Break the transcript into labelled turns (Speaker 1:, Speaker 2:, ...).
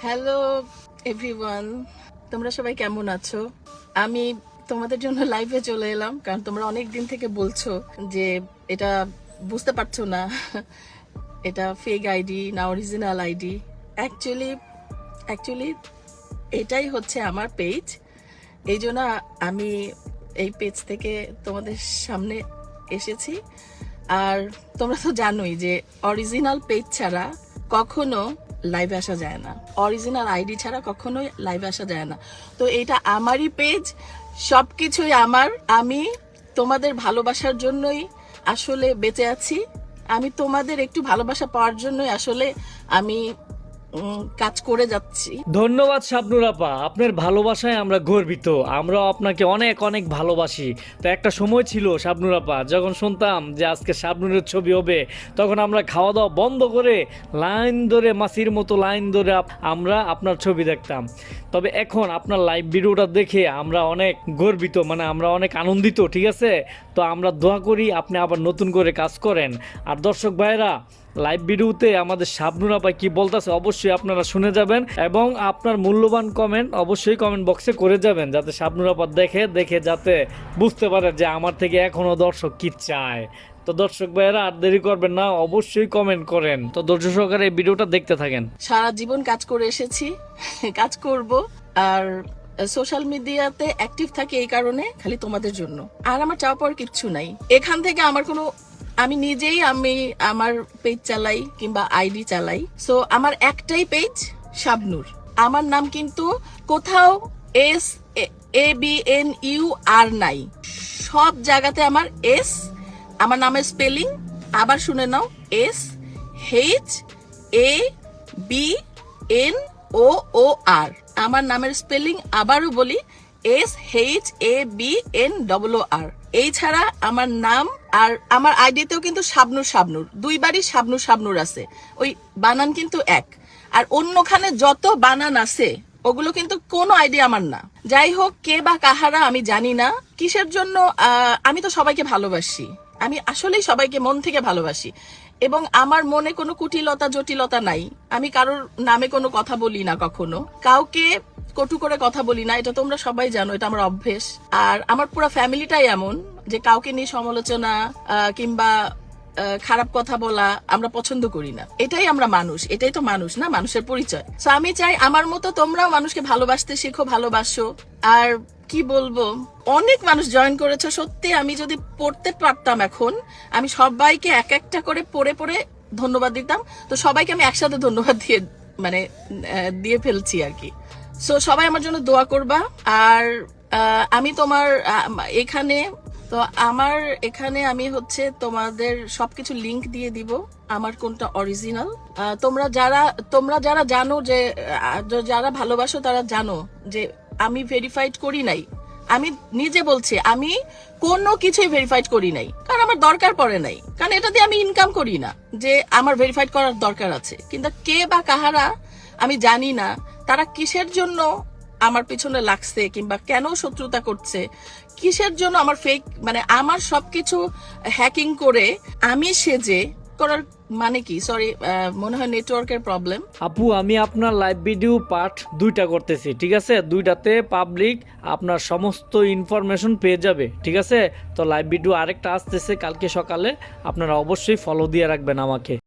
Speaker 1: Hello everyone, তোমরা সবাই কেমন আছো? আমি তোমাদের জন্য লাইভে চলে এলাম, কারণ তোমরা অনেক দিন থেকে বলছো যে এটা বুঝতে পারছো না এটা ফেক আইডি না অরিজিনাল আইডি। অ্যাকচুয়ালি অ্যাকচুয়ালি এটাই হচ্ছে আমার পেজ। এই জন্য আমি এই পেজ থেকে তোমাদের সামনে এসেছি। আর তোমরা তো জানোই যে অরিজিনাল পেজ ছাড়া কখনো লাইভে আসা যায় না, অরিজিনাল আইডি ছাড়া কখনোই লাইভে আসা যায় না। তো এটা আমারই পেজ, সবকিছুই আমার। আমি তোমাদের ভালোবাসার জন্যই আসলে বেঁচে আছি। আমি তোমাদের একটু ভালোবাসা পাওয়ার জন্যই আসলে আমি কাজ করে যাচ্ছি।
Speaker 2: ধন্যবাদ শাবনুর আপা, আপনার ভালোবাসায় আমরা গর্বিত। আমরাও আপনাকে অনেক অনেক ভালোবাসি। তো একটা সময় ছিল শাবনুর আপা, যখন শুনতাম যে আজকে শাবনুরের ছবি হবে, তখন আমরা খাওয়া দাওয়া বন্ধ করে লাইন ধরে, মাসির মতো লাইন ধরে আমরা আপনার ছবি দেখতাম। তবে এখন আপনার লাইভ ভিডিওটা দেখে আমরা অনেক গর্বিত, মানে আমরা অনেক আনন্দিত। ঠিক আছে, তো আমরা দোয়া করি আপনি আবার নতুন করে কাজ করেন। আর দর্শক ভাইরা, লাইভ ভিডিওতে আমাদের শাবনুর আপা কি বলতেছে অবশ্যই আপনারা শুনে যাবেন, এবং আপনার মূল্যবান কমেন্ট অবশ্যই কমেন্ট বক্সে করে যাবেন, যাতে শাবনুর আপা দেখে যাতে বুঝতে পারে যে আমার থেকে এখনো দর্শক কি চায়। তো দর্শক ভাইয়েরা আর দেরি করবেন না, অবশ্যই কমেন্ট করেন। তো ধৈর্য সহকারে এই ভিডিওটা দেখতে থাকেন।
Speaker 1: সারা জীবন কাজ করে এসেছি, কাজ করব। আর সোশ্যাল মিডিয়াতে অ্যাক্টিভ থাকি এই কারণে, খালি তোমাদের জন্য। আর আমার চাওয়া পাওয়ার কিচ্ছু নাই এখান থেকে। আমি নিজেই আমার পেজ চালাই কিংবা আইডি চালাই। সো আমার একটাই পেজ শাবনুর। আমার নাম কিন্তু কোথাও SABNUR নাই, সব জায়গাতে আমার এস। আমার নামের স্পেলিং আবার শুনে নাও, SHABNOOR। আমার নামের স্পেলিং আবারও বলি, SHABNOOR। এই ছাড়া আমার নাম আর আমার আইডিতেও কিন্তু শাবনুর দুইবারই শাবনুর আছে, ওই বানান কিন্তু এক। আর অন্যখানে যত বানান আছে ওগুলো কিন্তু কোনো আইডিয়া আমার না। যাই হোক, কে বা কাহারা আমি জানি না, কিসের জন্য। আমি তো সবাইকে ভালোবাসি, আমি আসলেই সবাইকে মন থেকে ভালোবাসি, এবং আমার মনে কোনো কুটিলতা জটিলতা নাই। আমি কারোর নামে কোনো কথা বলি না, কখনো কাউকে কটু করে কথা বলি না, এটা তোমরা সবাই জানো, এটা আমার অভ্যেস। আর আমার পুরো ফ্যামিলিটাই এমন যে কাউকে নিয়ে সমালোচনা কিংবা খারাপ কথা বলা আমরা পছন্দ করি না। এটাই আমরা মানুষ, এটাই তো মানুষ না, মানুষের পরিচয়। তো আমি চাই আমার মতো তোমরাও মানুষকে ভালোবাসতে শেখো, ভালোবাসো। আর কি বলবো, অনেক মানুষ জয়েন করেছে। সত্যি আমি যদি পড়তে পারতাম এখন, আমি সবাইকে এক একটা করে পড়ে ধন্যবাদ দিতাম। তো সবাইকে আমি একসাথে ধন্যবাদ দিয়ে ফেলছি আর কি। সো সবাই আমার জন্য দোয়া করবা। আর আমি তোমার এখানে আমি হচ্ছে তোমাদের সবকিছু লিংক দিয়ে দিব, আমার কোনটা অরিজিনাল। তোমরা যারা জানো যে যারা ভালোবাসো তারা জানো যে আমি ভেরিফাইড করি নাই। আমি নিজে বলছি, আমি কোনো কিছুই ভেরিফাইড করি নাই, কারণ আমার দরকার পড়ে নাই, কারণ এটা দিয়ে আমি ইনকাম করি না যে আমার ভেরিফাইড করার দরকার আছে। কিন্তু কে বা কাহারা আমি জানি না, তারা কিসের জন্য আমার পিছনে লাগছে কিংবা কেন শত্রুতা করছে, কিসের জন্য আমার ফেক আমার সবকিছু হ্যাকিং করে আমি সেজে করার মানে কি। সরি, মনে হয় নেটওয়ার্কের প্রবলেম।
Speaker 2: আপু, আমি আপনার লাইভ ভিডিও পার্ট 2টা করতেছি, ঠিক আছে? 2টাতে পাবলিক আপনার সমস্ত ইনফরমেশন পেয়ে যাবে, ঠিক আছে? তো লাইভ ভিডিও আরেকটা আসতেছে কালকে সকালে, আপনারা অবশ্যই ফলো দিয়ে রাখবেন আমাকে।